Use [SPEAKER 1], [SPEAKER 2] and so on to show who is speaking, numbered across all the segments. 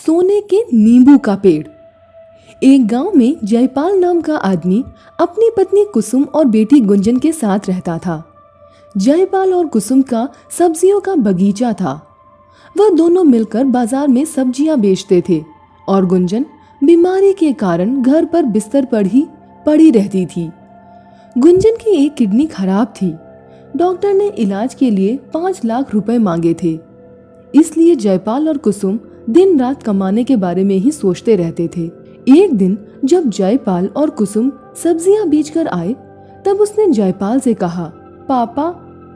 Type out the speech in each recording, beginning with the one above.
[SPEAKER 1] सोने के नींबू का पेड़। एक गांव में जयपाल नाम का आदमी अपनी पत्नी कुसुम और बेटी गुंजन के साथ रहता था। जयपाल और कुसुम का सब्जियों का बगीचा था। वह दोनों मिलकर बाजार में सब्जियां बेचते थे और गुंजन बीमारी के कारण घर पर बिस्तर पर ही पड़ी रहती थी। गुंजन की एक किडनी खराब थी। डॉक्टर ने इलाज के लिए 5 लाख रुपए मांगे थे। इसलिए जयपाल और कुसुम दिन रात कमाने के बारे में ही सोचते रहते थे। एक दिन जब जयपाल और कुसुम सब्जियां बेचकर आए, तब उसने जयपाल से कहा, पापा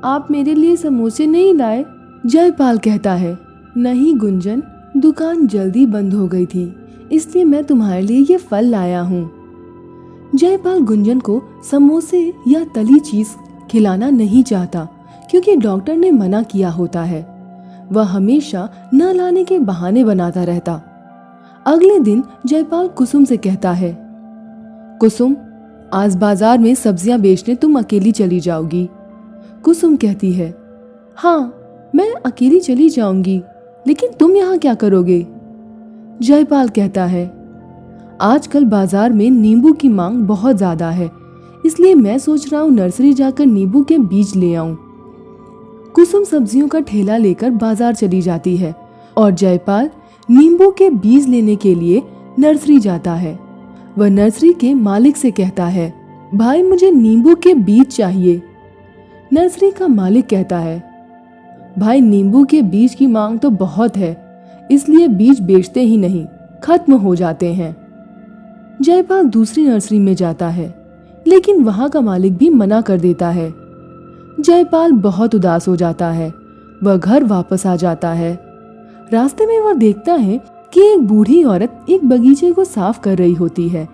[SPEAKER 1] आप मेरे लिए समोसे नहीं लाए? जयपाल कहता है, नहीं गुंजन, दुकान जल्दी बंद हो गई थी, इसलिए मैं तुम्हारे लिए ये फल लाया हूँ। जयपाल गुंजन को समोसे या तली चीज खिलाना नहीं चाहता, क्योंकि डॉक्टर ने मना किया होता है। वह हमेशा न लाने के बहाने बनाता रहता। अगले दिन जयपाल कुसुम से कहता है, कुसुम आज बाजार में सब्जियां बेचने तुम अकेली चली जाओगी। कुसुम कहती है, हाँ मैं अकेली चली जाऊंगी, लेकिन तुम यहाँ क्या करोगे? जयपाल कहता है, आजकल बाजार में नींबू की मांग बहुत ज्यादा है, इसलिए मैं सोच रहा हूँ नर्सरी जाकर नींबू के बीज ले आऊं। कुसुम सब्जियों का ठेला लेकर बाजार चली जाती है और जयपाल नींबू के बीज लेने के लिए नर्सरी जाता है। वह नर्सरी के मालिक से कहता है, भाई मुझे नींबू के बीज चाहिए। नर्सरी का मालिक कहता है, भाई नींबू के बीज की मांग तो बहुत है, इसलिए बीज बेचते ही नहीं, खत्म हो जाते हैं। जयपाल दूसरी नर्सरी में जाता है, लेकिन वहां का मालिक भी मना कर देता है। जयपाल बहुत उदास हो जाता है। वह घर वापस आ जाता है। रास्ते में वह देखता है कि एक बूढ़ी औरत एक बगीचे को साफ कर रही होती है।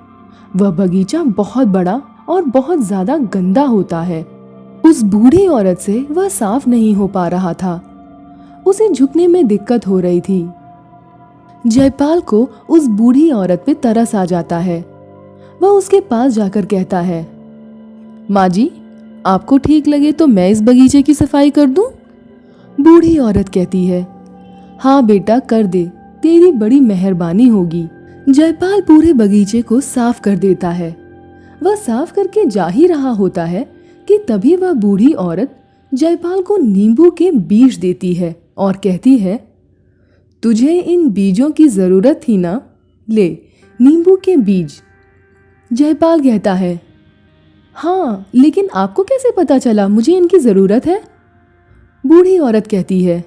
[SPEAKER 1] वह बगीचा बहुत बड़ा और बहुत ज्यादा गंदा होता है। उस बूढ़ी औरत से वह साफ नहीं हो पा रहा था। उसे झुकने में दिक्कत हो रही थी। जयपाल को उस बूढ़ी औरत पे तरस आ जाता है। वह उसके पास जाकर कहता है, माँ जी आपको ठीक लगे तो मैं इस बगीचे की सफाई कर दूं? बूढ़ी औरत कहती है, हाँ बेटा कर दे, तेरी बड़ी मेहरबानी होगी। जयपाल पूरे बगीचे को साफ कर देता है। वह साफ करके जा ही रहा होता है कि तभी वह बूढ़ी औरत जयपाल को नींबू के बीज देती है और कहती है, तुझे इन बीजों की जरूरत थी ना, ले नींबू के बीज। जयपाल कहता है, हाँ लेकिन आपको कैसे पता चला मुझे इनकी जरूरत है? बूढ़ी औरत कहती है,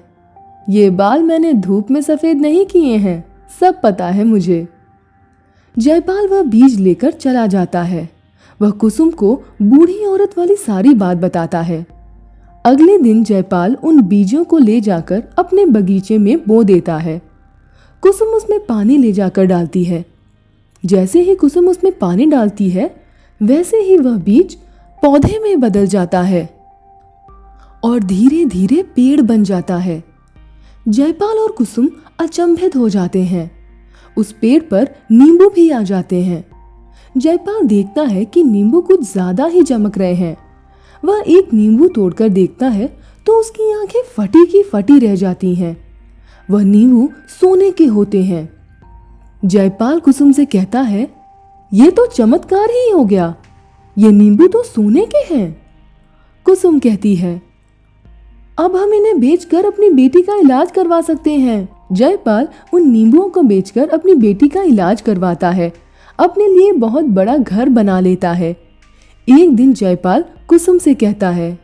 [SPEAKER 1] ये बाल मैंने धूप में सफेद नहीं किए हैं, सब पता है मुझे। जयपाल वह बीज लेकर चला जाता है। वह कुसुम को बूढ़ी औरत वाली सारी बात बताता है। अगले दिन जयपाल उन बीजों को ले जाकर अपने बगीचे में बो देता है। कुसुम उसमें पानी ले जाकर डालती है। जैसे ही कुसुम उसमें पानी डालती है, वैसे ही वह बीज पौधे में बदल जाता है और धीरे धीरे पेड़ बन जाता है। जयपाल और कुसुम अचंभित हो जाते हैं। उस पेड़ पर नींबू भी आ जाते हैं। जयपाल देखता है कि नींबू कुछ ज्यादा ही चमक रहे हैं। वह एक नींबू तोड़कर देखता है तो उसकी आंखें फटी की फटी रह जाती हैं। वह नींबू सोने के होते हैं। जयपाल कुसुम से कहता है, ये तो चमत्कार ही हो गया, ये नींबू तो सोने के हैं। कुसुम कहती है, अब हम इन्हें बेचकर अपनी बेटी का इलाज करवा सकते हैं। जयपाल उन नींबुओं को बेचकर अपनी बेटी का इलाज करवाता है, अपने लिए बहुत बड़ा घर बना लेता है। एक दिन जयपाल कुसुम से कहता है,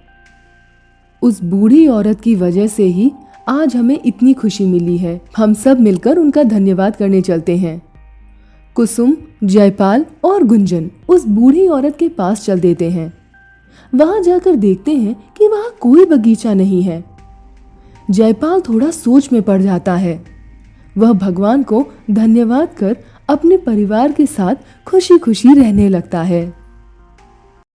[SPEAKER 1] उस बूढ़ी औरत की वजह से ही आज हमें इतनी खुशी मिली है, हम सब मिलकर उनका धन्यवाद करने चलते हैं। कुसुम, जयपाल और गुंजन उस बूढ़ी औरत के पास चल देते हैं। वहां जाकर देखते हैं कि वहां कोई बगीचा नहीं है। जयपाल थोड़ा सोच में पड़ जाता है। वह भगवान को धन्यवाद कर अपने परिवार के साथ खुशी खुशी रहने लगता है।